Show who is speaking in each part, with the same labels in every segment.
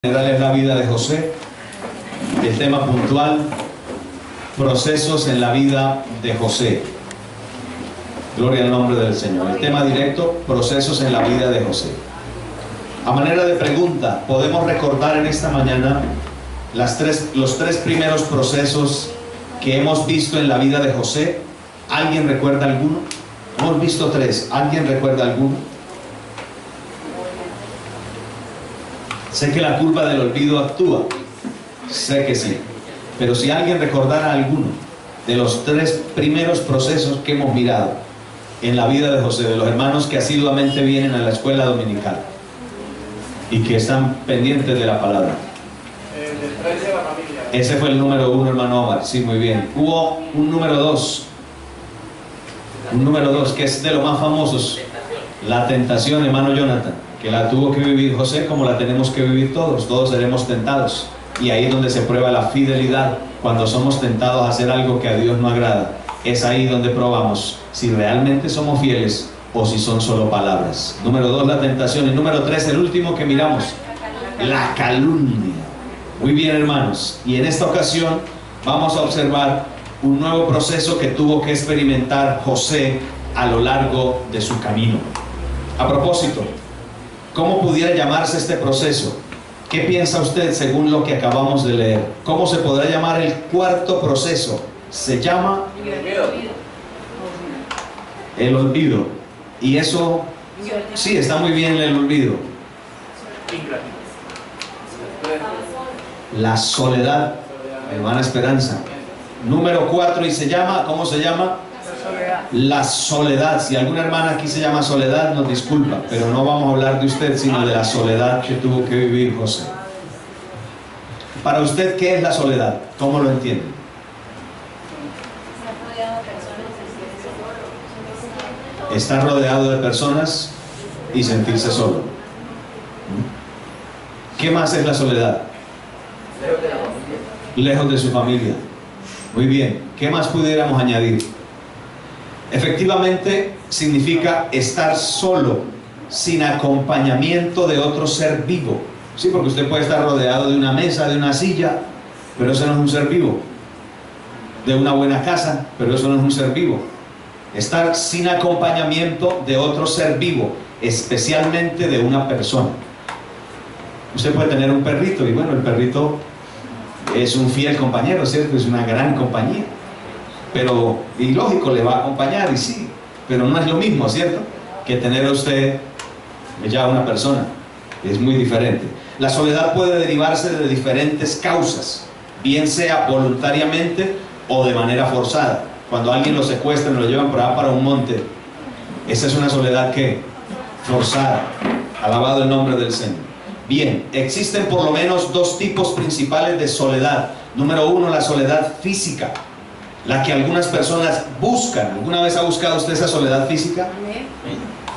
Speaker 1: general es la vida de José. El tema puntual: procesos en la vida de José. Gloria al nombre del Señor. El tema directo: procesos en la vida de José. A manera de pregunta, ¿podemos recordar en esta mañana los tres primeros procesos que hemos visto en la vida de José? ¿Alguien recuerda alguno? Hemos visto tres. ¿Alguien recuerda alguno? Sé que la culpa del olvido actúa, sé que sí, pero si alguien recordara alguno de los tres primeros procesos que hemos mirado en la vida de José, de los hermanos que asiduamente vienen a la escuela dominical y que están pendientes de la palabra.
Speaker 2: De la familia.
Speaker 1: Ese fue el número uno, hermano Omar. Sí, muy bien. Hubo un número dos, que es de los más famosos: la tentación, hermano Jonathan, que la tuvo que vivir José como la tenemos que vivir todos. Todos seremos tentados, y ahí es donde se prueba la fidelidad. Cuando somos tentados a hacer algo que a Dios no agrada, es ahí donde probamos si realmente somos fieles o si son solo palabras. Número dos, la tentación. Y número tres, el último que miramos: la calumnia. Muy bien, hermanos, y en esta ocasión vamos a observar un nuevo proceso que tuvo que experimentar José a lo largo de su camino. A propósito, ¿cómo pudiera llamarse este proceso? ¿Qué piensa usted según lo que acabamos de leer? ¿Cómo se podrá llamar el cuarto proceso? Se llama el olvido. Y eso, sí, está muy bien, el olvido. La soledad, hermana Esperanza. Número 4, y se llama, ¿cómo se llama? La soledad. Si alguna hermana aquí se llama Soledad, nos disculpa, pero no vamos a hablar de usted, sino de la soledad que tuvo que vivir José. Para usted, ¿qué es la soledad? ¿Cómo lo entiende? Estar rodeado de personas y sentirse solo. ¿Qué más es la soledad? Lejos de su familia. Muy bien. ¿Qué más pudiéramos añadir? Efectivamente, significa estar solo, sin acompañamiento de otro ser vivo. Sí, porque usted puede estar rodeado de una mesa, de una silla, pero eso no es un ser vivo. De una buena casa, pero eso no es un ser vivo. Estar sin acompañamiento de otro ser vivo, especialmente de una persona. Usted puede tener un perrito, y bueno, el perrito es un fiel compañero, ¿cierto? Es una gran compañía. Pero, y lógico, le va a acompañar, y sí, pero no es lo mismo, ¿cierto?, que tener a usted ya una persona. Es muy diferente. La soledad puede derivarse de diferentes causas, bien sea voluntariamente o de manera forzada. Cuando alguien lo secuestra y lo llevan por allá para un monte, esa es una soledad que forzada. Alabado el nombre del Señor. Bien, existen por lo menos dos tipos principales de soledad. Número uno, la soledad física, la que algunas personas buscan. ¿Alguna vez ha buscado usted esa soledad física?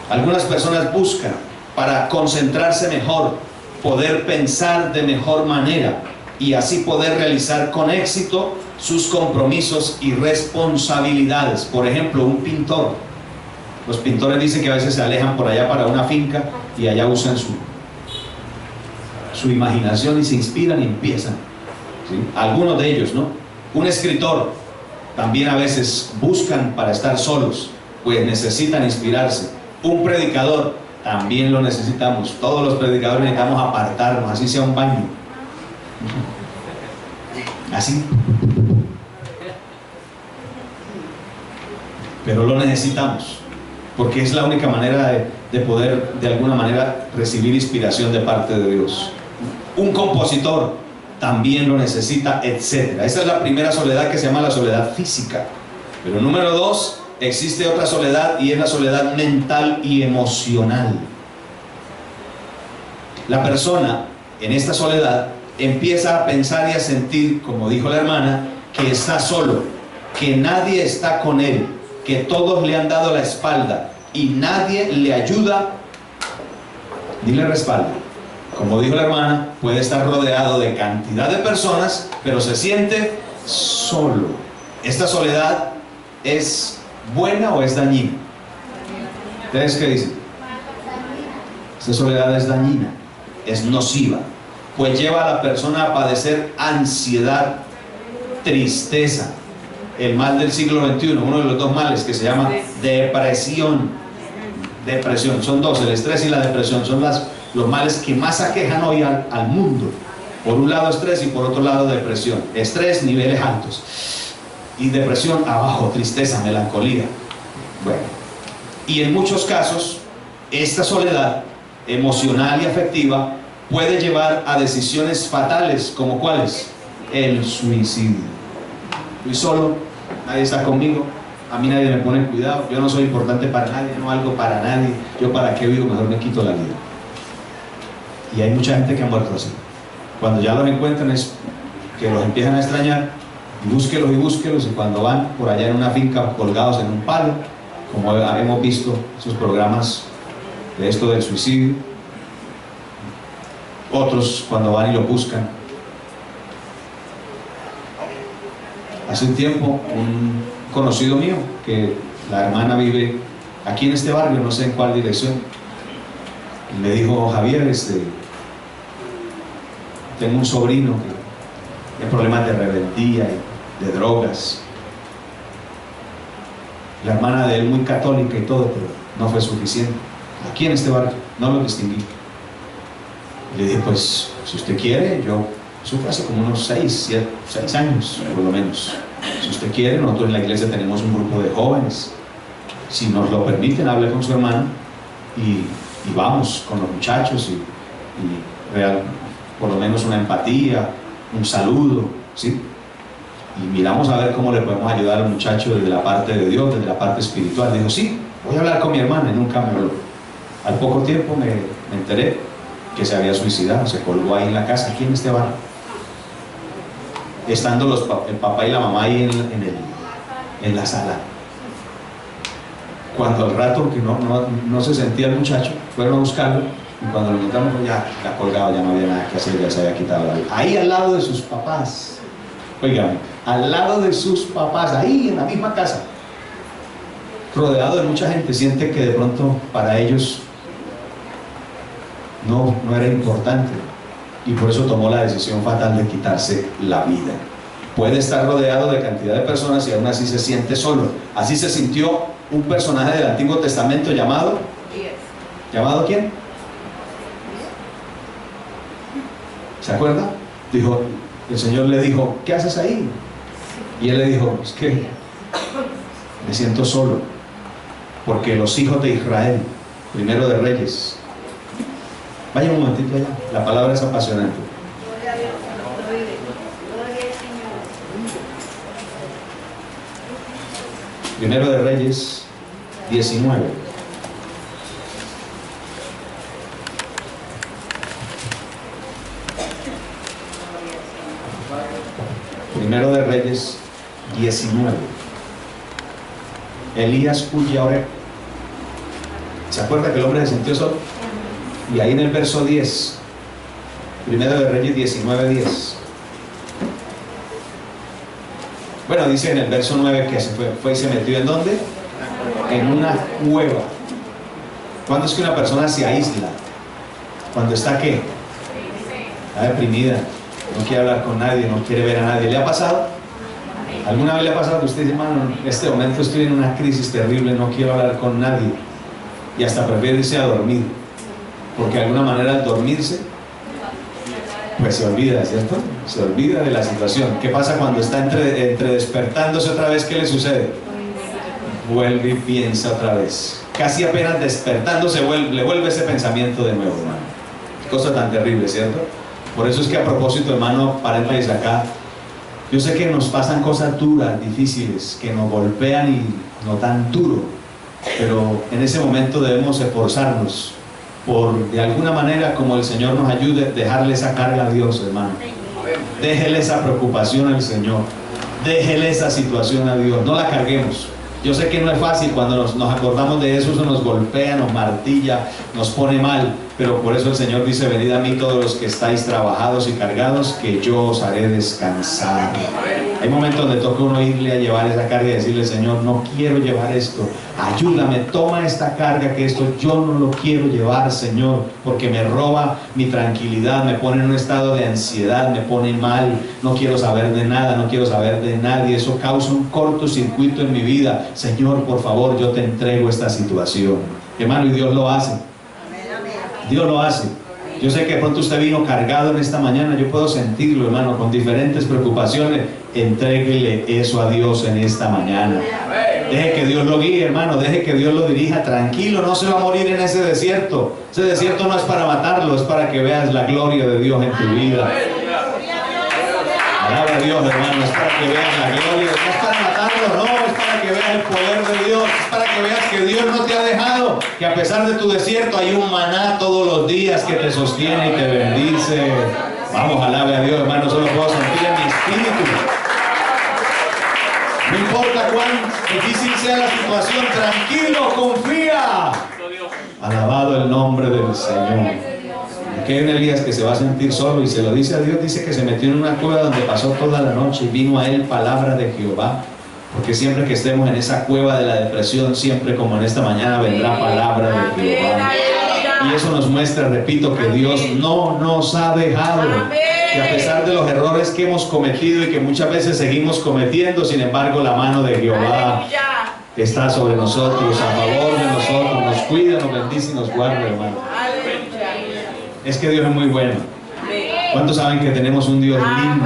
Speaker 1: Algunas personas buscan para concentrarse mejor, poder pensar de mejor manera y así poder realizar con éxito sus compromisos y responsabilidades. Por ejemplo, un pintor. Los pintores dicen que a veces se alejan por allá para una finca y allá usan su imaginación y se inspiran y empiezan, ¿sí? Algunos de ellos, ¿no? Un escritor también a veces buscan para estar solos, pues necesitan inspirarse. Un predicador también lo necesitamos. Todos los predicadores necesitamos apartarnos, así sea un baño. Así. Pero lo necesitamos, porque es la única manera de poder, de alguna manera, recibir inspiración de parte de Dios. Un compositor también lo necesita, etc. Esa es la primera soledad, que se llama la soledad física. Pero número dos, existe otra soledad, y es la soledad mental y emocional. La persona en esta soledad empieza a pensar y a sentir, como dijo la hermana, que está solo, que nadie está con él, que todos le han dado la espalda y nadie le ayuda ni le respalda. Como dijo la hermana, puede estar rodeado de cantidad de personas, pero se siente solo. ¿Esta soledad es buena o es dañina? ¿Ustedes qué dicen? Esta soledad es dañina, es nociva. pues lleva a la persona a padecer ansiedad, tristeza, el mal del siglo XXI, uno de los dos males que se llama depresión. Depresión, son dos, el estrés y la depresión, son los males que más aquejan hoy al mundo. Por un lado estrés y por otro lado depresión. Estrés, niveles altos, y depresión abajo, tristeza, melancolía. Bueno, y en muchos casos esta soledad emocional y afectiva puede llevar a decisiones fatales, como ¿cuáles? El suicidio. Estoy solo, nadie está conmigo, a mí nadie me pone cuidado, yo no soy importante para nadie, no valgo para nadie, yo para qué vivo, mejor me quito la vida. Y hay mucha gente que ha muerto así. Cuando ya los encuentran es que los empiezan a extrañar, y búsquelos, y cuando van por allá en una finca colgados en un palo, como hemos visto esos programas de esto del suicidio, otros cuando van y lo buscan. Hace un tiempo un conocido mío, que la hermana vive aquí en este barrio, no sé en cuál dirección, y me dijo: Javier, tengo un sobrino que tiene problemas de rebeldía y de drogas. La hermana de él muy católica y todo, pero no fue suficiente. Aquí en este barrio no lo distinguí. Y le dije: pues si usted quiere, eso fue hace como unos 6 años por lo menos. Si usted quiere, nosotros en la iglesia tenemos un grupo de jóvenes. Si nos lo permiten, hable con su hermano y vamos con los muchachos y por lo menos una empatía, un saludo, ¿sí? Y miramos a ver cómo le podemos ayudar al muchacho desde la parte de Dios, desde la parte espiritual. Dijo: sí, voy a hablar con mi hermana, y nunca me habló. Al poco tiempo me enteré que se había suicidado, se colgó ahí en la casa, aquí en este barrio. Estando el papá y la mamá ahí en la sala. Cuando al rato que no se sentía el muchacho, fueron a buscarlo, y cuando lo encontramos ya colgado, ya no había nada que hacer, ya se había quitado la vida. Ahí al lado de sus papás, oigan, al lado de sus papás, ahí en la misma casa, rodeado de mucha gente, siente que de pronto para ellos no era importante, y por eso tomó la decisión fatal de quitarse la vida. Puede estar rodeado de cantidad de personas y aún así se siente solo. Así se sintió un personaje del Antiguo Testamento llamado ¿llamado quién? ¿Se acuerda? Dijo, el Señor le dijo: ¿qué haces ahí? Y él le dijo: es que me siento solo, porque los hijos de Israel, Primero de Reyes. Vaya un momentito allá, la palabra es apasionante. Primero de Reyes 19. Primero de Reyes 19. Elías huye a Oreb. ¿Se acuerda que el hombre se sintió solo? Y ahí en el verso 10, Primero de Reyes 19:10. Bueno, dice en el verso 9 que se fue y se metió ¿en dónde? En una cueva. ¿Cuándo es que una persona se aísla? Cuando está ¿qué? Está deprimida, no quiere hablar con nadie, no quiere ver a nadie. ¿Le ha pasado? ¿Alguna vez le ha pasado que usted dice: hermano, en este momento estoy en una crisis terrible, no quiero hablar con nadie, y hasta prefiere irse a dormir? Porque de alguna manera al dormirse, pues se olvida, ¿cierto? Se olvida de la situación. ¿Qué pasa cuando está entre despertándose otra vez? ¿Qué le sucede? Vuelve y piensa otra vez. Casi apenas despertándose le vuelve ese pensamiento de nuevo, hermano. Cosa tan terrible, ¿cierto? Por eso es que, a propósito, hermano, paréntesis acá, yo sé que nos pasan cosas duras, difíciles, que nos golpean y no tan duro, pero en ese momento debemos esforzarnos por, de alguna manera, como el Señor nos ayude, dejarle esa carga a Dios, hermano. Déjele esa preocupación al Señor, déjele esa situación a Dios, no la carguemos. Yo sé que no es fácil, cuando nos acordamos de eso, eso nos golpea, nos martilla, nos pone mal, Pero por eso el Señor dice: venid a mí todos los que estáis trabajados y cargados, que yo os haré descansar. Hay momentos donde toca uno irle a llevar esa carga y decirle: Señor, no quiero llevar esto, ayúdame, toma esta carga, que esto yo no lo quiero llevar, Señor, porque me roba mi tranquilidad, me pone en un estado de ansiedad, me pone mal, no quiero saber de nada, no quiero saber de nadie, eso causa un cortocircuito en mi vida. Señor, por favor, yo te entrego esta situación. Hermano, y Dios lo hace. Dios lo hace. Yo sé que de pronto usted vino cargado en esta mañana, yo puedo sentirlo, hermano, con diferentes preocupaciones. Entréguele eso a Dios en esta mañana. Deje que Dios lo guíe, hermano, deje que Dios lo dirija. Tranquilo, no se va a morir en ese desierto. Ese desierto no es para matarlo, es para que veas la gloria de Dios en tu vida. Alaba a Dios, hermano, es para que veas la gloria. No es para matarlo, no, es para que veas el poder de Dios. Es para que veas que Dios no te ha dejado, que a pesar de tu desierto hay un maná todos los días que te sostiene y te bendice. Vamos, alabe a Dios, hermano, eso lo puedo sentir en mi espíritu. No importa cuán difícil sea la situación, tranquilo, confía. Alabado el nombre del Señor. Aquí hay un Elías que se va a sentir solo y se lo dice a Dios. Dice que se metió en una cueva donde pasó toda la noche y vino a él palabra de Jehová. Porque siempre que estemos en esa cueva de la depresión, siempre como en esta mañana, vendrá palabra de Jehová. Y eso nos muestra, repito, que Dios no nos ha dejado. Que a pesar de los errores que hemos cometido y que muchas veces seguimos cometiendo, sin embargo la mano de Jehová está sobre nosotros, a favor de nosotros, nos cuida, nos bendice y nos guarda, hermano. Es que Dios es muy bueno. ¿Cuántos saben que tenemos un Dios lindo?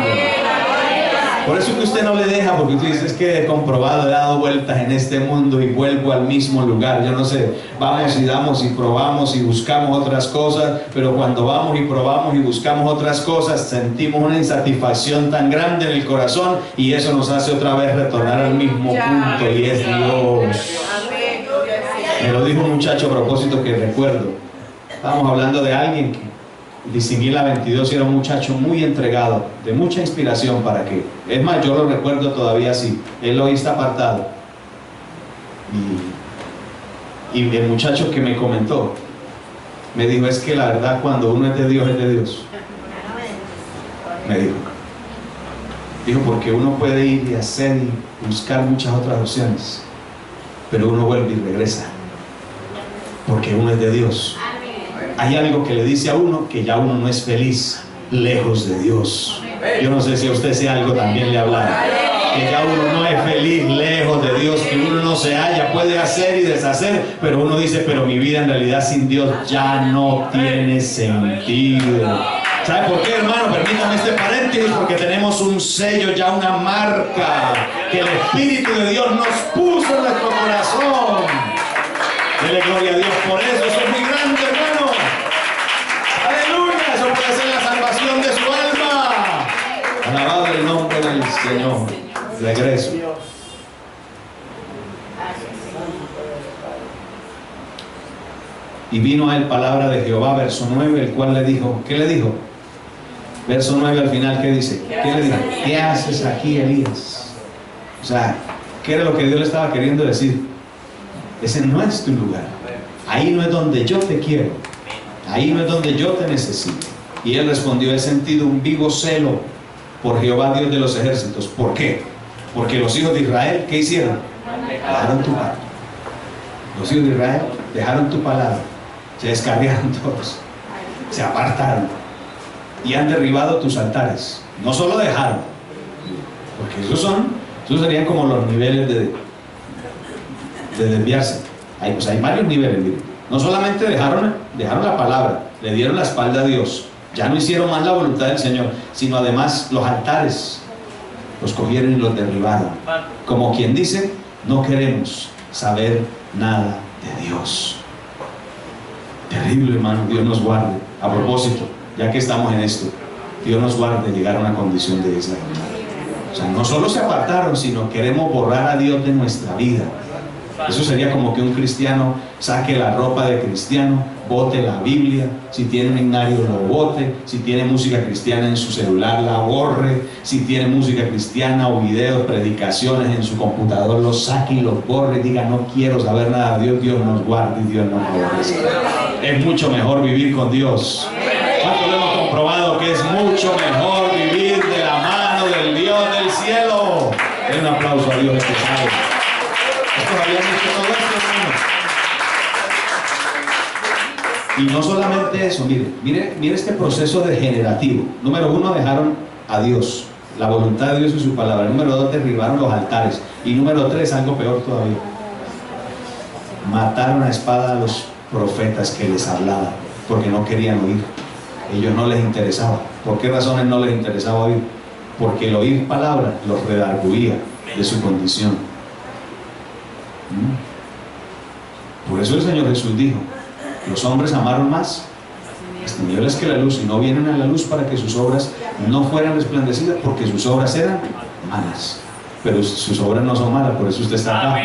Speaker 1: Por eso que usted no le deja, porque usted dice: es que he comprobado, he dado vueltas en este mundo y vuelvo al mismo lugar. Yo no sé, vamos y damos y probamos y buscamos otras cosas, pero cuando vamos y probamos y buscamos otras cosas, sentimos una insatisfacción tan grande en el corazón y eso nos hace otra vez retornar al mismo punto, y es Dios. Me lo dijo un muchacho a propósito que recuerdo. Estábamos hablando de alguien que distinguí la 22 y era un muchacho muy entregado, de mucha inspiración para que, es más, yo lo recuerdo todavía así. Él hoy está apartado y el muchacho que me comentó me dijo: es que la verdad, cuando uno es de Dios, es de Dios. Me dijo, porque uno puede ir y hacer y buscar muchas otras opciones, pero uno vuelve y regresa, porque uno es de Dios. Hay algo que le dice a uno que ya uno no es feliz lejos de Dios. Yo no sé si a usted ese algo también le hablaba, que ya uno no es feliz lejos de Dios, que uno no se halla, puede hacer y deshacer, pero uno dice: pero mi vida en realidad sin Dios ya no tiene sentido. ¿Sabe por qué, hermano? Permítame este paréntesis, porque tenemos un sello, ya una marca que el Espíritu de Dios nos puso en nuestro corazón. Dele gloria a Dios por eso. Eso es muy grande, hermano. Aleluya. Eso puede ser la salvación de su alma. Alabado el nombre del Señor. Regreso. Y vino a él palabra de Jehová, verso 9, el cual le dijo, ¿qué le dijo? Verso 9 al final, ¿qué dice? ¿Qué le dijo? ¿Qué haces aquí, Elías? O sea, ¿qué era lo que Dios le estaba queriendo decir? Ese no es tu lugar. Ahí no es donde yo te quiero. Ahí no es donde yo te necesito. Y él respondió: he sentido un vivo celo por Jehová, Dios de los ejércitos. ¿Por qué? Porque los hijos de Israel, ¿qué hicieron? Dejaron tu palabra. Los hijos de Israel dejaron tu palabra. Se descarriaron todos. Se apartaron. Y han derribado tus altares. No solo dejaron, porque esos serían como los niveles de desviarse. Hay varios niveles, miren. No solamente dejaron la palabra, le dieron la espalda a Dios, ya no hicieron más la voluntad del Señor, sino además los altares los cogieron y los derribaron. Como quien dice: no queremos saber nada de Dios. Terrible, hermano. Dios nos guarde. A propósito, ya que estamos en esto, Dios nos guarde llegar a una condición de esa. O sea, no solo se apartaron, sino queremos borrar a Dios de nuestra vida. Eso sería como que un cristiano saque la ropa de cristiano, bote la Biblia, si tiene un himnario lo bote, si tiene música cristiana en su celular la borre, si tiene música cristiana o videos, predicaciones en su computador los saque y los borre y diga: no quiero saber nada de Dios. Dios nos guarde y Dios nos favorezca. Es mucho mejor vivir con Dios. ¿Cuántos hemos comprobado que es mucho mejor vivir de la mano del Dios del cielo? Den un aplauso a Dios este sábado. ¿Estos habían hecho todo esto, hermanos? Y no solamente eso, mire este proceso degenerativo. Número 1, dejaron a Dios, la voluntad de Dios y su palabra. Número 2, derribaron los altares. Y número 3, algo peor todavía, mataron a espada a los profetas que les hablaban, porque no querían oír. Ellos no les interesaba. ¿Por qué razones no les interesaba oír? Porque el oír palabra los redarguía de su condición. Por eso el Señor Jesús dijo: los hombres amaron más las tinieblas que la luz, y no vienen a la luz para que sus obras no fueran resplandecidas, porque sus obras eran malas. Pero sus obras no son malas, por eso usted está acá.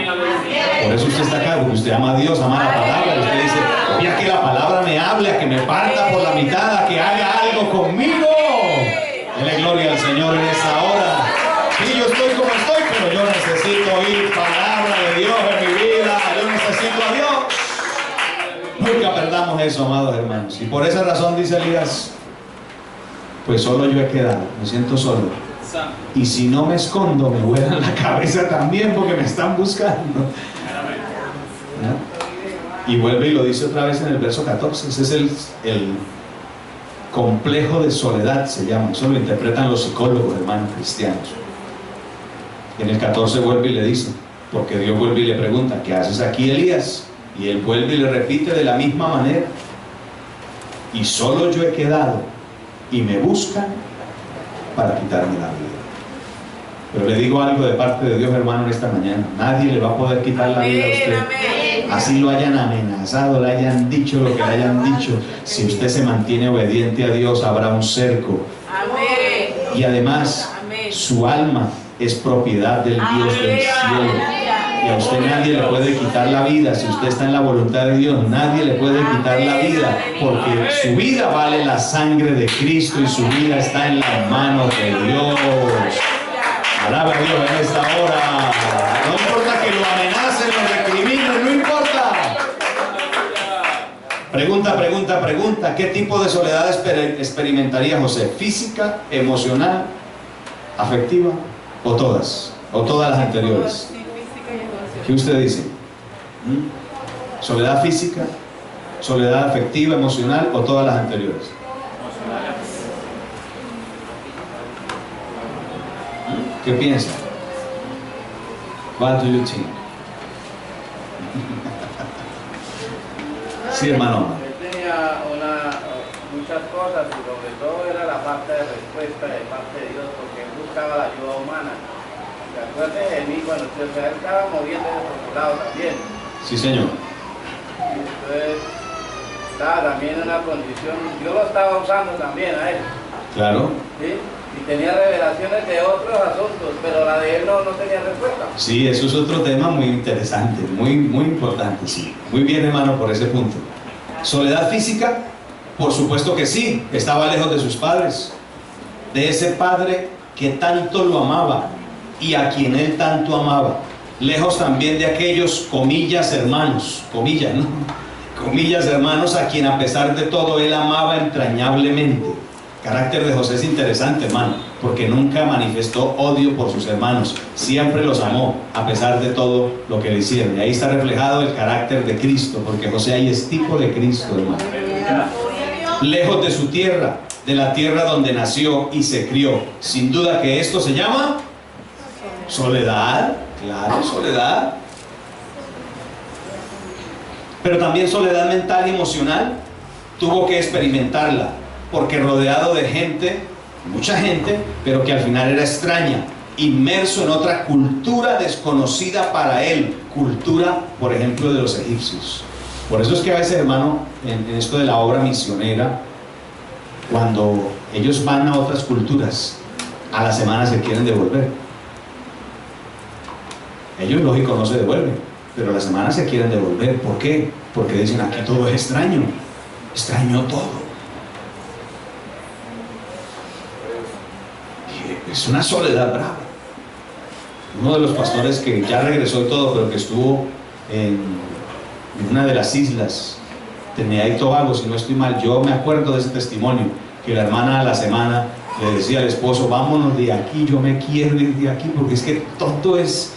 Speaker 1: Por eso usted está acá, porque usted ama a Dios, ama la palabra. Usted dice: mira, que la palabra me hable, a que me parta por la mitad, a que haga algo conmigo. Dele gloria al Señor en esta hora. Sí, yo estoy como estoy, pero yo necesito oír palabra de Dios en mi vida. Yo necesito a Dios. Nunca perdamos eso, amados hermanos. Y por esa razón dice Elías: pues solo yo he quedado, me siento solo. Y si no me escondo, me vuelan la cabeza también, porque me están buscando. ¿No? Y vuelve y lo dice otra vez en el verso 14. Ese es el complejo de soledad, se llama. Eso lo interpretan los psicólogos, hermanos cristianos. En el 14 vuelve y le dice, porque Dios vuelve y le pregunta: ¿qué haces aquí, Elías? Y él vuelve y le repite de la misma manera: y solo yo he quedado, y me buscan para quitarme la vida. Pero le digo algo de parte de Dios, hermano, en esta mañana: nadie le va a poder quitar la vida a usted. Así lo hayan amenazado, le hayan dicho lo que le hayan dicho. Si usted se mantiene obediente a Dios, habrá un cerco. Y además, su alma es propiedad del Dios del cielo. Y a usted nadie le puede quitar la vida. Si usted está en la voluntad de Dios, nadie le puede quitar la vida, porque su vida vale la sangre de Cristo, y su vida está en las manos de Dios. Alaba a Dios en esta hora. No importa que lo amenacen, lo recriminen, no importa. Pregunta. ¿Qué tipo de soledad experimentaría José? ¿Física, emocional, afectiva, o todas? ¿O todas las anteriores? ¿Qué usted dice? ¿Soledad física, soledad afectiva, emocional, o todas las anteriores? ¿Qué piensa? What do you think? Sí, hermano.
Speaker 2: Él tenía muchas cosas, y sobre todo era la falta de respuesta de parte de Dios, porque él buscaba la ayuda humana. ¿Se acuerdan de mí cuando usted estaba moviéndose por su lado también?
Speaker 1: Sí, señor.
Speaker 2: Y entonces estaba también en una condición, Dios lo estaba usando también a él.
Speaker 1: Claro.
Speaker 2: ¿Sí? Y tenía revelaciones de otros asuntos, pero la de él no tenía respuesta.
Speaker 1: Sí, eso es otro tema muy interesante, muy importante, sí. Muy bien, hermano, por ese punto. ¿Soledad física? Por supuesto que sí. Estaba lejos de sus padres, de ese padre que tanto lo amaba y a quien él tanto amaba. Lejos también de aquellos, comillas, hermanos, comillas, ¿no? Comillas, hermanos, a quien a pesar de todo él amaba entrañablemente. El carácter de José es interesante, hermano, porque nunca manifestó odio por sus hermanos, siempre los amó a pesar de todo lo que le hicieron. Y ahí está reflejado el carácter de Cristo, porque José ahí es tipo de Cristo, hermano. Lejos de su tierra, de la tierra donde nació y se crió. Sin duda que esto se llama soledad, claro, soledad. Pero también soledad mental y emocional tuvo que experimentarla, porque rodeado de gente, mucha gente, pero que al final era extraña, inmerso en otra cultura desconocida para él, cultura, por ejemplo, de los egipcios. Por eso es que a veces, hermano, en esto de la obra misionera, cuando ellos van a otras culturas, a la semana se quieren devolver. Ellos, lógico, no se devuelven, pero a la semana se quieren devolver. ¿Por qué? Porque dicen: aquí todo es extraño, extraño todo. Es una soledad brava. Uno de los pastores que ya regresó y todo, pero que estuvo en una de las islas Trinidad y Tobago, si no estoy mal. Yo me acuerdo de ese testimonio, que la hermana a la semana le decía al esposo, vámonos de aquí, yo me quiero ir de aquí, porque es que todo es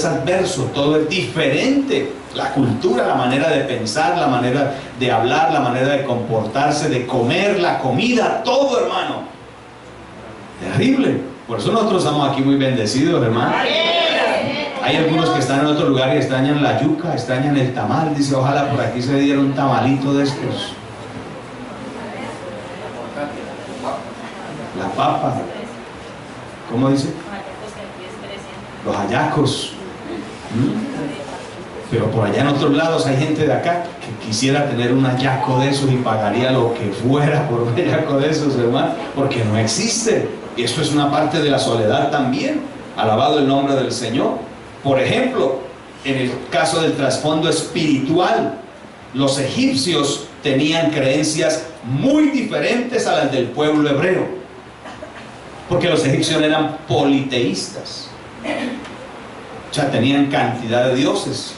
Speaker 1: adverso, todo es diferente. La cultura, la manera de pensar, la manera de hablar, la manera de comportarse, de comer, la comida, todo, hermano. Terrible. Por eso nosotros estamos aquí muy bendecidos, hermano. Hay algunos que están en otro lugar y extrañan la yuca, extrañan el tamal. Dice, ojalá por aquí se diera un tamalito de estos. La papa. ¿Cómo dice? Los hallacos. Pero por allá en otros lados hay gente de acá que quisiera tener un hallaco de esos y pagaría lo que fuera por un hallaco de esos, hermano, porque no existe. Y eso es una parte de la soledad también. Alabado el nombre del Señor. Por ejemplo, en el caso del trasfondo espiritual, los egipcios tenían creencias muy diferentes a las del pueblo hebreo, porque los egipcios eran politeístas, o sea, tenían cantidad de dioses.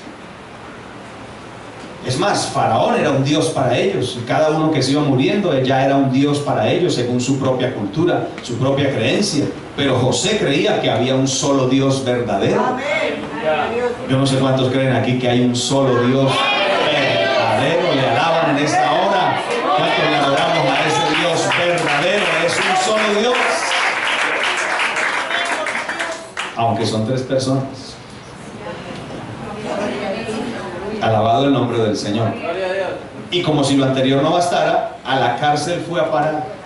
Speaker 1: Es más, Faraón era un dios para ellos, y cada uno que se iba muriendo ya era un dios para ellos según su propia cultura, su propia creencia. Pero José creía que había un solo Dios verdadero. Yo no sé cuántos creen aquí que hay un solo Dios verdadero. Le alaban en esta hora. ¿Cuántos le adoramos a ese Dios verdadero? Es un solo Dios, aunque son tres personas. Alabado el nombre del Señor. Y como si lo anterior no bastara, a la cárcel fue a parar.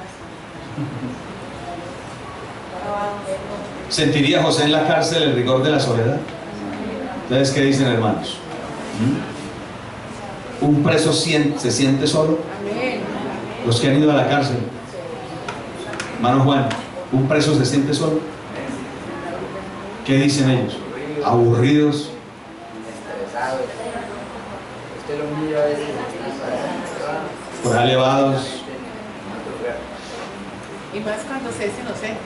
Speaker 1: ¿Sentiría José en la cárcel el rigor de la soledad? ¿Ustedes qué dicen, hermanos? ¿Un preso se siente solo? Los que han ido a la cárcel. Hermano Juan, ¿un preso se siente solo? ¿Qué dicen ellos? Aburridos. Por elevados.
Speaker 3: Y más cuando se es inocente.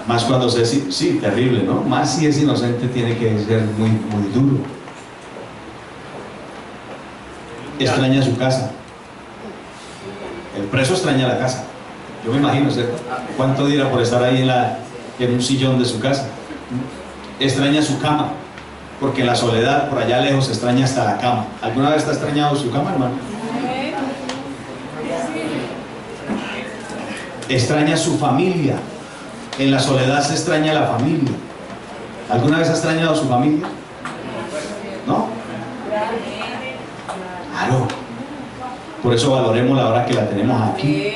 Speaker 1: Más cuando se es, sí, terrible, ¿no? Más si es inocente tiene que ser muy, muy duro. Extraña su casa. El preso extraña la casa. Yo me imagino, ¿cierto? ¿Cuánto dirá por estar ahí en un sillón de su casa? Extraña su cama, porque la soledad por allá lejos extraña hasta la cama. ¿Alguna vez está extrañado su cama, hermano? Extraña su familia. En la soledad se extraña la familia. ¿Alguna vez ha extrañado su familia? ¿No? Claro. Por eso valoremos la hora que la tenemos aquí.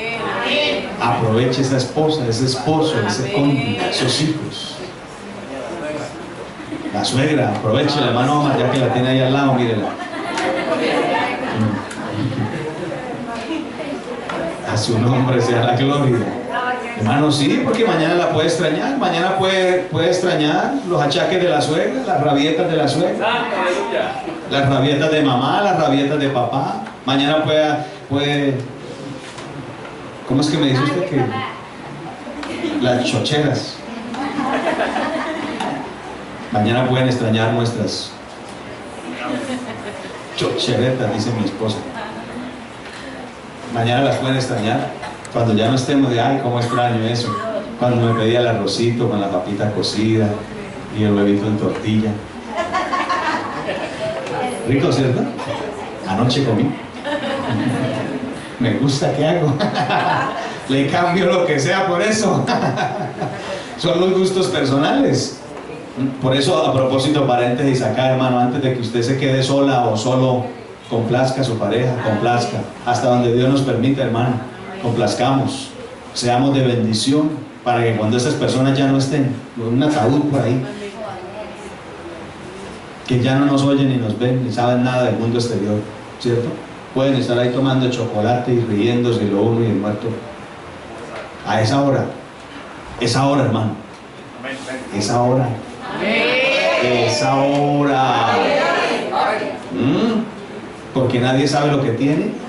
Speaker 1: Aproveche esa esposa, ese esposo, ese cónyuge, esos hijos. La suegra, aproveche la hermano Omar, ya que la tiene ahí al lado, mírela. A su nombre sea la gloria. Hermano, sí, porque mañana la puede extrañar. Mañana puede extrañar los achaques de la suegra, las rabietas de la suegra, las rabietas de mamá, las rabietas de papá. Mañana puede ¿cómo es que me dice usted que? Las chocheras. Mañana pueden extrañar nuestras chocheretas, dice mi esposa. Mañana las pueden extrañar. Cuando ya no estemos de, ay, cómo extraño eso. Cuando me pedía el arrocito con la papita cocida y el huevito en tortilla. Rico, ¿cierto? Anoche comí. Me gusta, ¿qué hago? Le cambio lo que sea por eso. Son los gustos personales. Por eso, a propósito, paréntesis acá, hermano, antes de que usted se quede sola o solo, complazca a su pareja, complazca. Hasta donde Dios nos permita, hermano. Complazcamos, seamos de bendición para que cuando estas personas ya no estén, un ataúd por ahí, que ya no nos oyen ni nos ven ni saben nada del mundo exterior, ¿cierto? Pueden estar ahí tomando chocolate y riéndose lo uno y el muerto. A esa hora, hermano, esa hora, porque nadie sabe lo que tiene.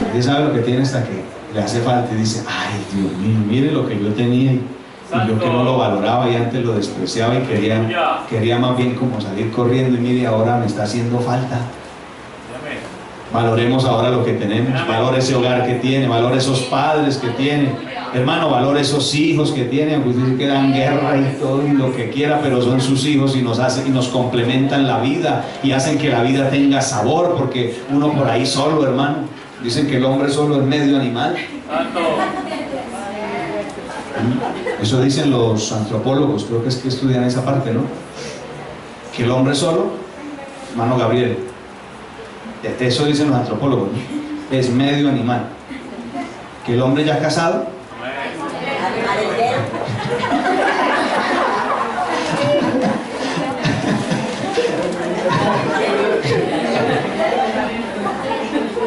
Speaker 1: Nadie sabe lo que tiene hasta que le hace falta y dice, ay, Dios mío, mire lo que yo tenía Y yo que no lo valoraba y antes lo despreciaba y quería más bien como salir corriendo, y mire, ahora me está haciendo falta. Valoremos ahora lo que tenemos, valore ese hogar que tiene, valore esos padres que tiene, hermano, valore esos hijos que tiene, aunque ustedes que dan guerra y todo y lo que quiera, pero son sus hijos y nos complementan la vida y hacen que la vida tenga sabor, porque uno por ahí solo, hermano, dicen que el hombre solo es medio animal. Eso dicen los antropólogos, creo que es que estudian esa parte, ¿no? Que el hombre solo, hermano Gabriel, eso dicen los antropólogos, ¿no? Es medio animal. Que el hombre ya casado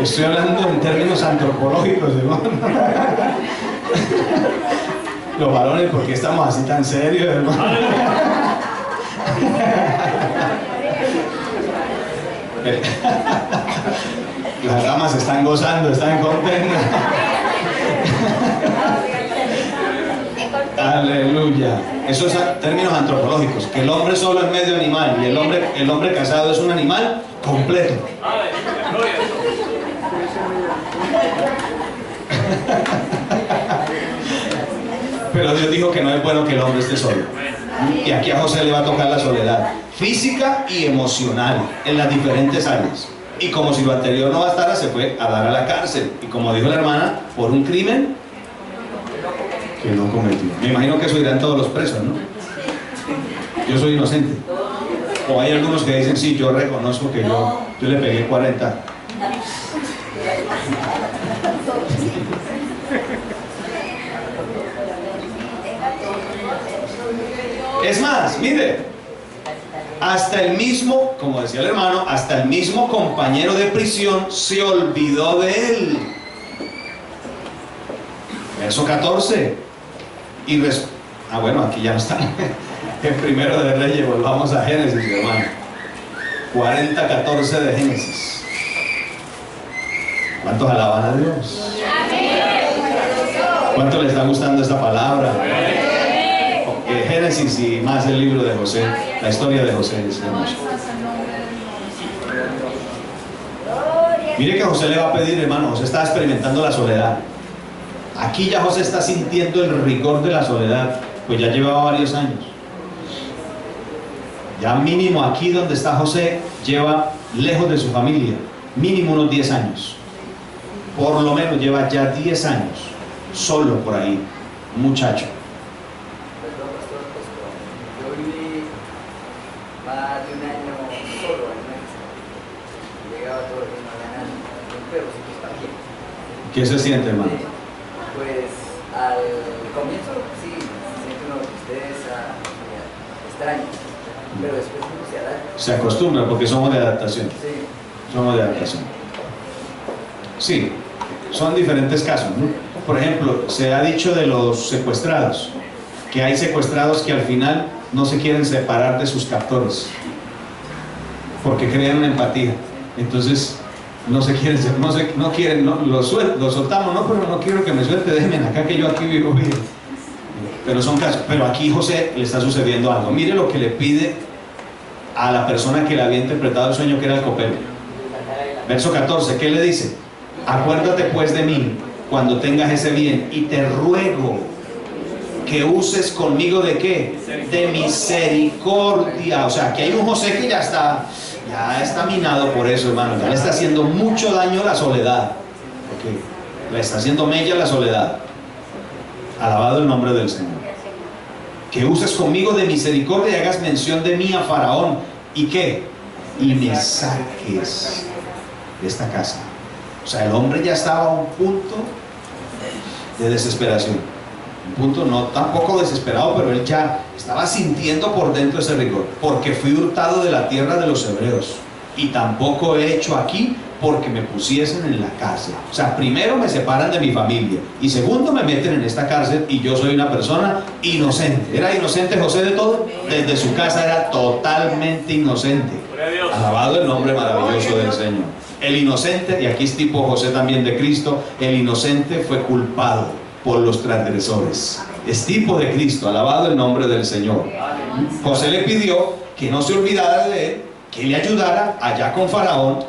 Speaker 1: estoy hablando en términos antropológicos, hermano. Los varones, ¿por qué estamos así tan serios, hermano? Las damas están gozando, están contentas. Aleluya. Eso es términos antropológicos, que el hombre solo es medio animal y el hombre casado es un animal completo. Pero Dios dijo que no es bueno que el hombre esté solo. Y aquí a José le va a tocar la soledad física y emocional en las diferentes áreas. Y como si lo anterior no bastara, se fue a dar a la cárcel. Y como dijo la hermana, por un crimen que no cometió. Me imagino que eso dirán todos los presos, ¿no? Yo soy inocente. O hay algunos que dicen, sí, yo reconozco que yo le pegué 40. Es más, mire, hasta el mismo, como decía el hermano, hasta el mismo compañero de prisión se olvidó de él. Verso 14. Bueno, aquí ya no está. En Primero de Reyes, volvamos a Génesis, hermano. 40:14 de Génesis. ¿Cuántos alaban a Dios? ¿Cuánto le está gustando esta palabra? Génesis y más el libro de José, la historia de José es hermosa. Mire que José le va a pedir, hermano, José está experimentando la soledad. Aquí ya José está sintiendo el rigor de la soledad, pues ya llevaba varios años. Ya mínimo aquí donde está José, lleva lejos de su familia, mínimo unos 10 años. Por lo menos lleva ya 10 años, solo por ahí, un muchacho. ¿Qué se siente, hermano?
Speaker 4: Pues al comienzo sí, se siente una tristeza, extraña, pero después uno se adapta.
Speaker 1: Se acostumbra porque somos de adaptación.
Speaker 4: Sí.
Speaker 1: Somos de adaptación. Sí, son diferentes casos, ¿no? Por ejemplo, se ha dicho de los secuestrados, que hay secuestrados que al final no se quieren separar de sus captores, porque crean una empatía. Entonces, no quieren, lo soltamos, no, pero no quiero que me suelte, déjenme acá que yo aquí vivo bien. Pero son casos, pero aquí José le está sucediendo algo. Mire lo que le pide a la persona que le había interpretado el sueño, que era el copero. Verso 14, ¿qué le dice? Acuérdate pues de mí cuando tengas ese bien, y te ruego que uses conmigo ¿de qué? De misericordia. O sea, que hay un José que ya está minado por eso, hermano. Ya le está haciendo mucho daño la soledad. Okay. Le está haciendo mella la soledad. Alabado el nombre del Señor. Que uses conmigo de misericordia y hagas mención de mí a Faraón. ¿Y qué? Y me saques de esta casa. O sea, el hombre ya estaba a un punto de desesperación. Un punto no tampoco desesperado, pero él ya estaba sintiendo por dentro ese rigor. Porque fui hurtado de la tierra de los hebreos, y tampoco he hecho aquí porque me pusiesen en la cárcel. O sea, primero me separan de mi familia, y segundo me meten en esta cárcel, y yo soy una persona inocente. ¿Era inocente José de todo? Desde su casa era totalmente inocente. Alabado el nombre maravilloso del Señor. El inocente, y aquí es tipo José también de Cristo, el inocente fue culpado por los transgresores. Es tipo de Cristo, alabado el nombre del Señor. José le pidió que no se olvidara de él, que le ayudara allá con Faraón,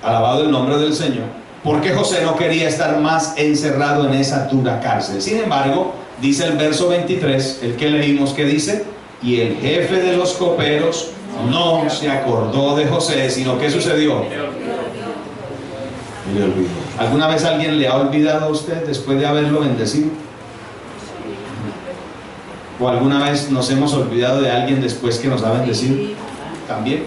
Speaker 1: alabado el nombre del Señor, porque José no quería estar más encerrado en esa dura cárcel. Sin embargo, dice el verso 23, el que leímos, que dice: y el jefe de los coperos no se acordó de José, sino ¿qué sucedió? Le olvidó. ¿Alguna vez alguien le ha olvidado a usted después de haberlo bendecido? ¿O alguna vez nos hemos olvidado de alguien después que nos ha bendecido? También.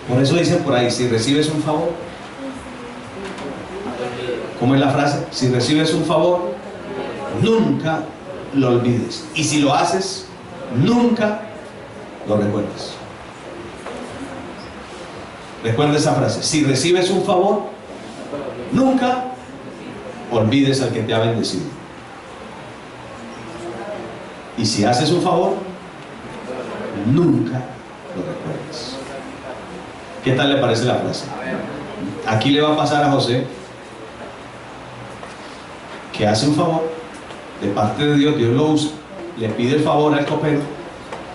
Speaker 1: Por eso dicen por ahí, si recibes un favor, ¿cómo es la frase? Si recibes un favor, nunca lo olvides. Y si lo haces, nunca lo recuerdes. Recuerda esa frase: si recibes un favor, nunca olvides al que te ha bendecido. Y si haces un favor, nunca lo recuerdes. ¿Qué tal le parece la frase? Aquí le va a pasar a José que hace un favor de parte de Dios, Dios lo usa, le pide el favor al copero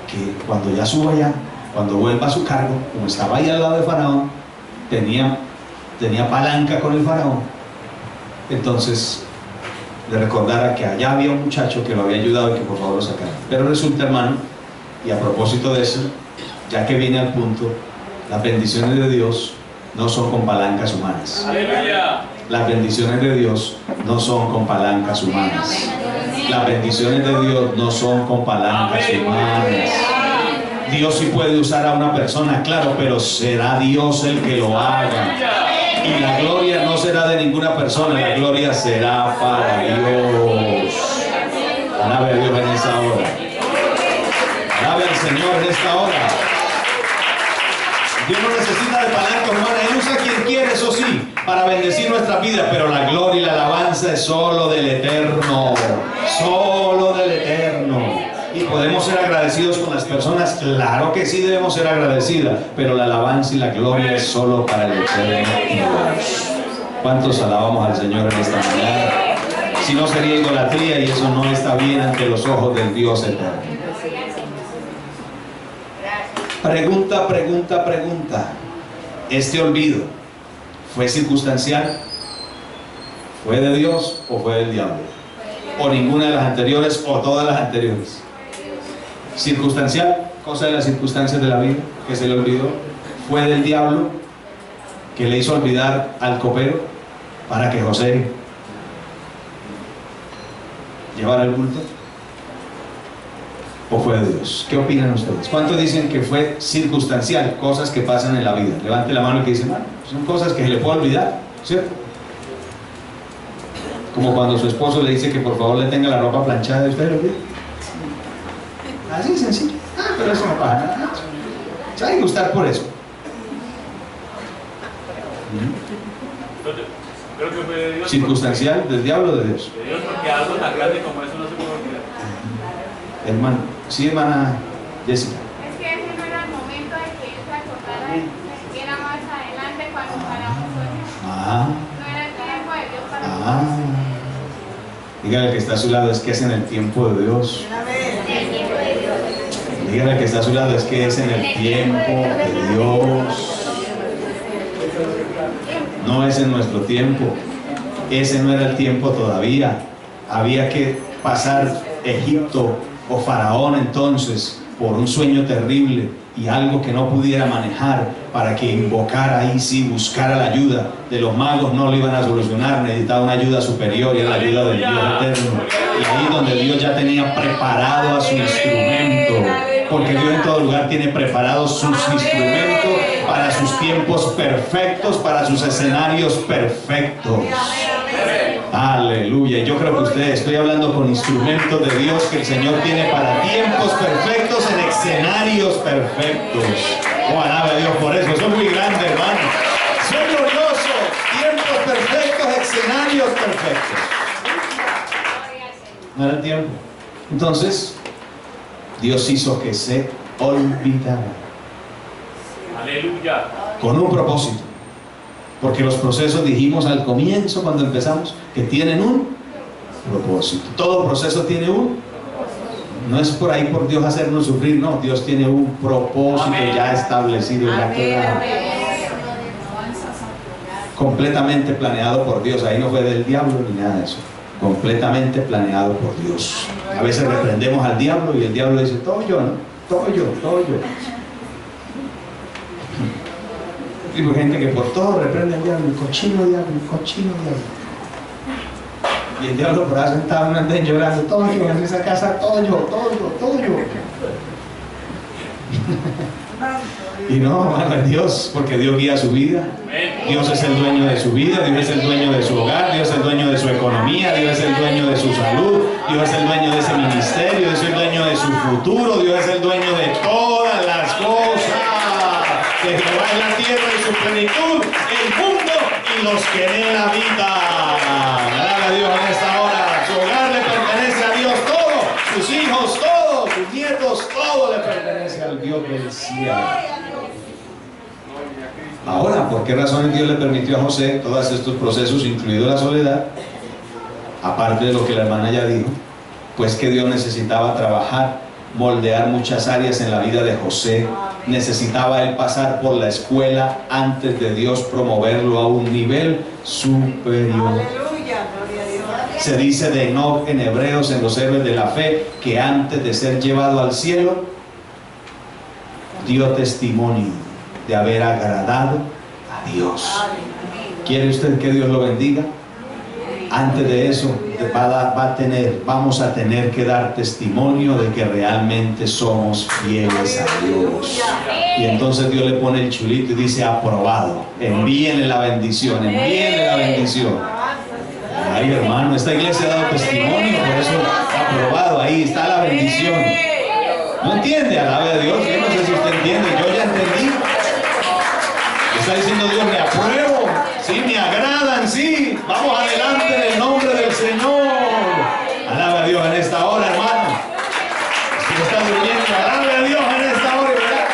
Speaker 1: que cuando ya suba allá, cuando vuelva a su cargo, como estaba ahí al lado de Faraón, tenía palanca con el Faraón, entonces le recordara que allá había un muchacho que lo había ayudado y que por favor lo sacara. Pero resulta, hermano, y a propósito de eso, ya que viene al punto, las bendiciones de Dios no son con palancas humanas.
Speaker 2: ¡Aleluya!
Speaker 1: Las bendiciones de Dios no son con palancas humanas. Las bendiciones de Dios no son con palancas humanas. Dios sí puede usar a una persona, claro, pero será Dios el que lo haga. Y la gloria no será de ninguna persona, la gloria será para Dios. Alabe a Dios en esta hora. Alabe al Señor en esta hora. Dios no necesita de palancas humanas, Él usa a quien quiere, eso sí, para bendecir nuestra vida, pero la gloria y la alabanza es solo del Eterno, solo del Eterno. Y podemos ser agradecidos con las personas, claro que sí debemos ser agradecidas, pero la alabanza y la gloria es solo para el Eterno Dios. ¿Cuántos alabamos al Señor en esta mañana? Si no, sería idolatría y eso no está bien ante los ojos del Dios eterno. Pregunta. ¿Este olvido fue circunstancial? ¿Fue de Dios o fue del diablo? ¿O ninguna de las anteriores o todas las anteriores? Circunstancial, cosa de las circunstancias de la vida, que se le olvidó. ¿Fue del diablo que le hizo olvidar al copero para que José llevara el bulto? ¿O fue de Dios? ¿Qué opinan ustedes? ¿Cuántos dicen que fue circunstancial? Cosas que pasan en la vida. Levante la mano y que dice: bueno, son cosas que se le puede olvidar, ¿cierto? Como cuando su esposo le dice que por favor le tenga la ropa planchada y usted lo olvida. Así de sencillo. Pero eso no pasa nada. Se hay que gustar por eso.
Speaker 5: Creo que fue de Dios.
Speaker 1: ¿Circunstancial? ¿Del diablo o de Dios?
Speaker 5: De Dios, porque algo tan grande como eso no se puede olvidar.
Speaker 1: Hermano, sí, hermana Jessica.
Speaker 6: Es que ese no era el momento de que él se acordara, era más adelante cuando paramos hoy. No era el tiempo de Dios para
Speaker 1: Dígale al que está a su lado: es que es en el tiempo de Dios. Dígale al que está a su lado: es que es en el tiempo de Dios. No es en nuestro tiempo. Ese no era el tiempo todavía. Había que pasar Egipto o Faraón entonces por un sueño terrible y algo que no pudiera manejar, para que invocara ahí sí, buscara la ayuda de los magos. No lo iban a solucionar, necesitaba una ayuda superior y era la ayuda del Dios eterno. Y ahí donde Dios ya tenía preparado a su instrumento, porque Dios en todo lugar tiene preparados sus instrumentos para sus tiempos perfectos, para sus escenarios perfectos. Aleluya. Y yo creo que ustedes, estoy hablando con instrumentos de Dios que el Señor tiene para tiempos perfectos en escenarios perfectos. Oh, alabe a Dios por eso. Eso es muy grande, hermano. Soy glorioso. Tiempos perfectos, escenarios perfectos. No era el tiempo. Entonces, Dios hizo que se olvidara.
Speaker 5: Aleluya.
Speaker 1: Con un propósito. Porque los procesos, dijimos al comienzo cuando empezamos, que tienen un propósito. Todo proceso tiene un, no es por ahí por Dios hacernos sufrir, no, Dios tiene un propósito ya establecido, ya claro, completamente planeado por Dios. Ahí no fue del diablo ni nada de eso, completamente planeado por Dios. A veces reprendemos al diablo y el diablo dice, todo yo, ¿no? Todo yo. Y hay gente que por todo reprende al diablo, cochino diablo. Y el diablo por ahí sentado en un andén llorando, todo yo, en esa casa, todo yo. Y no, hermano, es Dios, porque Dios guía su vida. Dios es el dueño de su vida, Dios es el dueño de su hogar, Dios es el dueño de su economía, Dios es el dueño de su salud, Dios es el dueño de ese ministerio, Dios es el dueño de su futuro, Dios es el dueño de todas las cosas. Que Jehová es la tierra y su plenitud, el mundo y los que en él habitan. Alaba a Dios en esta hora. Su hogar le pertenece a Dios todo, sus hijos todos, sus nietos, todo le pertenece al Dios del cielo. Ahora, ¿por qué razones Dios le permitió a José todos estos procesos, incluido la soledad? Aparte de lo que la hermana ya dijo, pues que Dios necesitaba trabajar, moldear muchas áreas en la vida de José. Necesitaba él pasar por la escuela antes de Dios promoverlo a un nivel superior. Se dice de Enoc en Hebreos, en los héroes de la fe, que antes de ser llevado al cielo dio testimonio de haber agradado a Dios. ¿Quiere usted que Dios lo bendiga? Antes de eso vamos a tener que dar testimonio de que realmente somos fieles a Dios. Y entonces Dios le pone el chulito y dice, aprobado, envíenle la bendición, envíenle la bendición. Ay, hermano, esta iglesia ha dado testimonio, por eso aprobado, ahí está la bendición. ¿No entiende? Alabe a Dios. Yo no sé si usted entiende, yo ya entendí. Está diciendo Dios, me apruebo, sí, me agradan, sí, vamos adelante en el nombre del Señor. Alabe a Dios en esta hora, hermano. Si está durmiendo, alabe a Dios en esta hora, ¿verdad?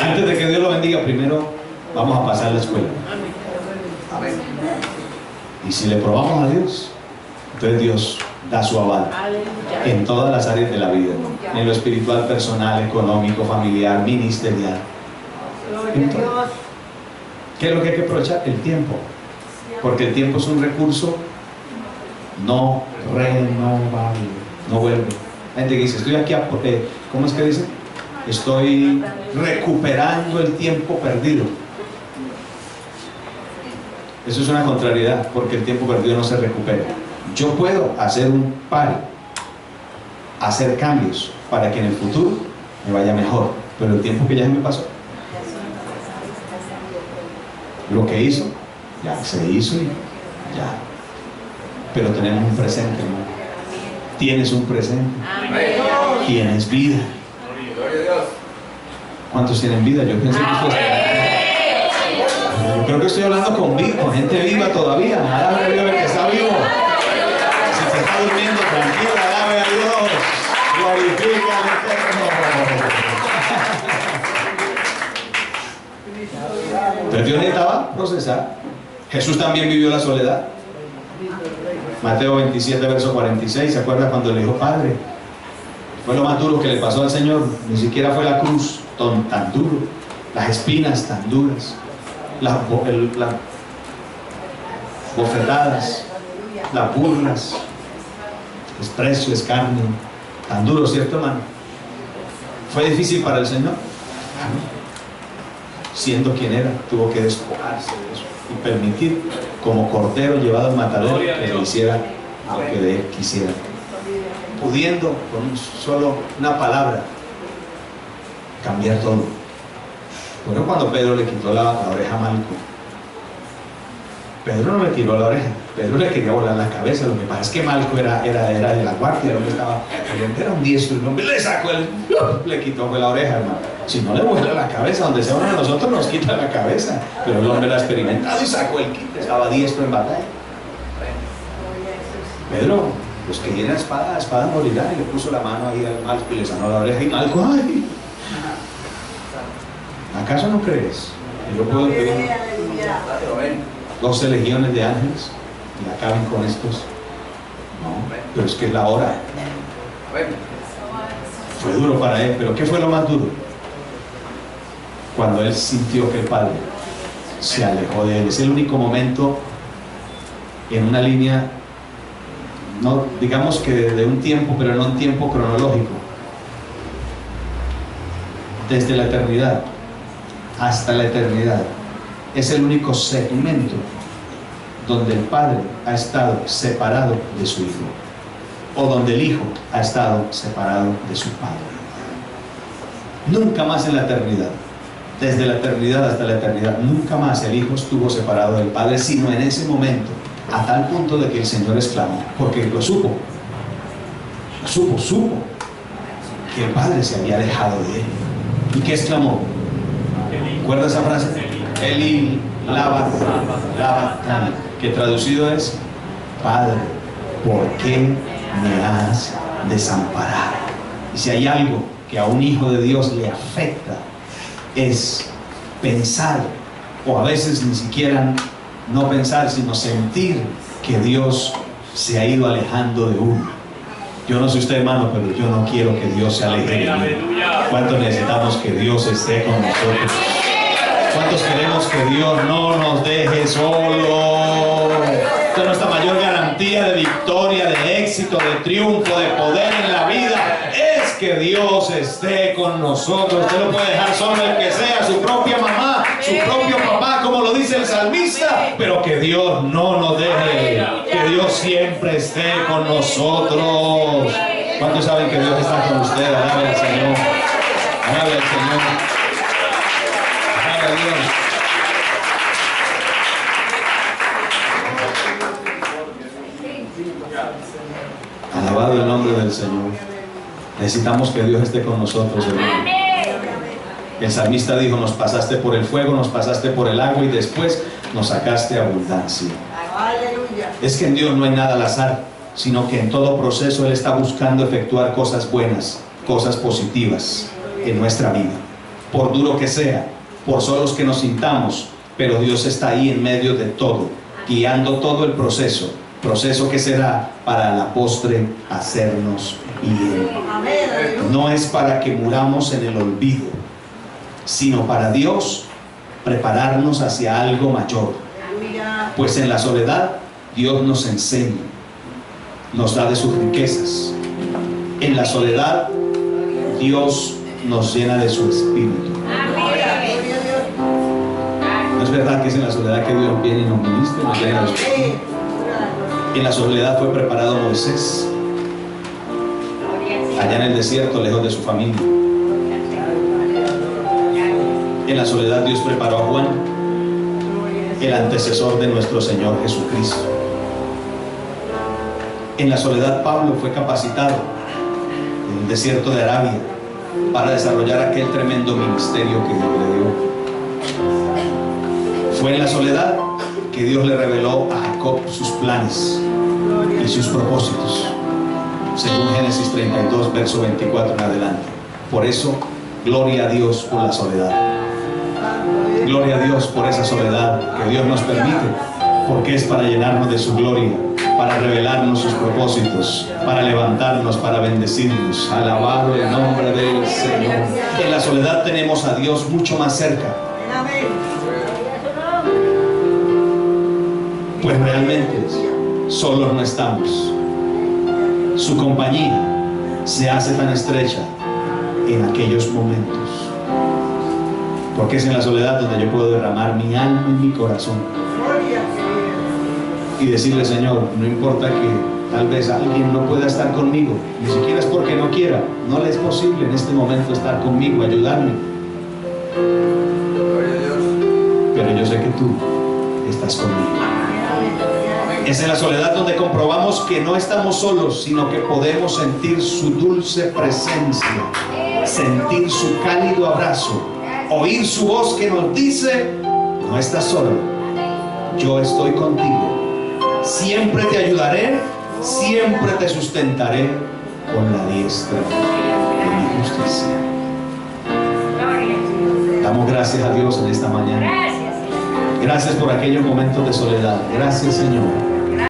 Speaker 1: Antes de que Dios lo bendiga, primero vamos a pasar la escuela. Y si le probamos a Dios, entonces Dios da su aval en todas las áreas de la vida, en lo espiritual, personal, económico, familiar, ministerial. Entonces, ¿qué es lo que hay que aprovechar? El tiempo, porque el tiempo es un recurso no renovable, no vuelve. Hay gente que dice, estoy aquí, ¿cómo es que dice? Estoy recuperando el tiempo perdido. Eso es una contrariedad, porque el tiempo perdido no se recupera. Yo puedo hacer un pare, hacer cambios para que en el futuro me vaya mejor, pero el tiempo que ya se me pasó, lo que hizo, ya se hizo y ya. Pero tenemos un presente, hermano. Tienes un presente. Tienes vida. ¿Cuántos tienen vida? Yo pensé que ustedes... Yo creo que estoy hablando con gente viva todavía. Alabe a Dios el que está vivo. Si se está durmiendo, tranquilo, alabe a Dios. Glorifica al Eterno. Pero Dios necesitaba procesar. Jesús también vivió la soledad. Mateo 27, verso 46. ¿Se acuerda cuando le dijo, Padre? Fue lo más duro que le pasó al Señor. Ni siquiera fue la cruz tan duro, las espinas tan duras, las bofetadas, las burlas, desprecio, escarnio, tan duro, ¿cierto, hermano? ¿Fue difícil para el Señor? Siendo quien era, tuvo que despojarse de eso y permitir, como cordero llevado al matadero, que le hiciera lo que de él quisiera, pudiendo con solo una palabra cambiar todo. Bueno, cuando Pedro le quitó la oreja a Malco, Pedro no le tiró la oreja, Pedro le quería volar la cabeza. Lo que pasa es que Malco era de la guardia, el hombre era un diestro, el hombre le sacó le quitó la oreja, hermano. Si no le vuela la cabeza, donde sea uno de nosotros nos quita la cabeza, pero el hombre lo ha experimentado y sacó el quite, estaba diestro en batalla. Pedro, los que tienen espada morirán, y le puso la mano ahí al Malco y le sanó la oreja, y Malco, ¡ay! ¿Acaso no crees que yo puedo pedir? 12 legiones de ángeles y acaben con estos. No, pero es que es la hora. Fue duro para él, pero ¿qué fue lo más duro? Cuando él sintió que el Padre se alejó de él. Es el único momento en una línea, no digamos que de un tiempo, pero no un tiempo cronológico, desde la eternidad hasta la eternidad. Es el único segmento donde el Padre ha estado separado de su Hijo, o donde el Hijo ha estado separado de su Padre. Nunca más en la eternidad, desde la eternidad hasta la eternidad, nunca más el Hijo estuvo separado del Padre, sino en ese momento, a tal punto de que el Señor exclamó, porque lo supo que el Padre se había alejado de él. ¿Y qué exclamó? ¿Recuerda esa frase? Eli lama sabachthani, que traducido es: Padre, ¿por qué me has desamparado? Y si hay algo que a un hijo de Dios le afecta, es pensar, o a veces ni siquiera no pensar, sino sentir que Dios se ha ido alejando de uno. Yo no sé usted, hermano, pero yo no quiero que Dios se aleje de mí. ¿Cuántos necesitamos que Dios esté con nosotros? ¿Cuántos queremos que Dios no nos deje solo? Esta es nuestra mayor garantía de victoria, de éxito, de triunfo, de poder en la vida. Es que Dios esté con nosotros. Usted lo puede dejar solo, el que sea, su propia mamá, su propio papá, como lo dice el salmista, pero que Dios no nos deje, que Dios siempre esté con nosotros. ¿Cuántos saben que Dios está con usted? Alabe al Señor. Alabe al Señor. Alabe a Dios. Alabado el nombre del Señor. Necesitamos que Dios esté con nosotros, hermano. El salmista dijo: nos pasaste por el fuego, nos pasaste por el agua y después nos sacaste abundancia. Es que en Dios no hay nada al azar, sino que en todo proceso Él está buscando efectuar cosas buenas, cosas positivas en nuestra vida. Por duro que sea, por solos que nos sintamos, pero Dios está ahí en medio de todo, guiando todo el proceso que será para la postre hacernos bien. No es para que muramos en el olvido, sino para Dios prepararnos hacia algo mayor. Pues en la soledad Dios nos enseña, nos da de sus riquezas. En la soledad Dios nos llena de su espíritu. ¿No es verdad que es en la soledad que Dios viene y nos ministra, nos llena de su espíritu? En la soledad fue preparado Moisés, allá en el desierto, lejos de su familia. En la soledad Dios preparó a Juan, el antecesor de nuestro Señor Jesucristo. En la soledad Pablo fue capacitado en el desierto de Arabia para desarrollar aquel tremendo ministerio que Dios le dio. Fue en la soledad que Dios le reveló a Jacob sus planes y sus propósitos, según Génesis 32, verso 24 en adelante. Por eso, gloria a Dios por la soledad. Gloria a Dios por esa soledad que Dios nos permite, porque es para llenarnos de su gloria, para revelarnos sus propósitos, para levantarnos, para bendecirnos. Alabado el nombre del Señor. En la soledad tenemos a Dios mucho más cerca. Pues realmente solos no estamos. Su compañía se hace tan estrecha en aquellos momentos, porque es en la soledad donde yo puedo derramar mi alma y mi corazón y decirle: Señor, no importa que tal vez alguien no pueda estar conmigo, ni siquiera es porque no quiera, no le es posible en este momento estar conmigo, ayudarme, pero yo sé que tú estás conmigo. Es en la soledad donde comprobamos que no estamos solos, sino que podemos sentir su dulce presencia, sentir su cálido abrazo, oír su voz que nos dice: no estás solo, yo estoy contigo, siempre te ayudaré, siempre te sustentaré con la diestra de mi justicia. Damos gracias a Dios en esta mañana, Gracias por aquellos momentos de soledad. Gracias, Señor.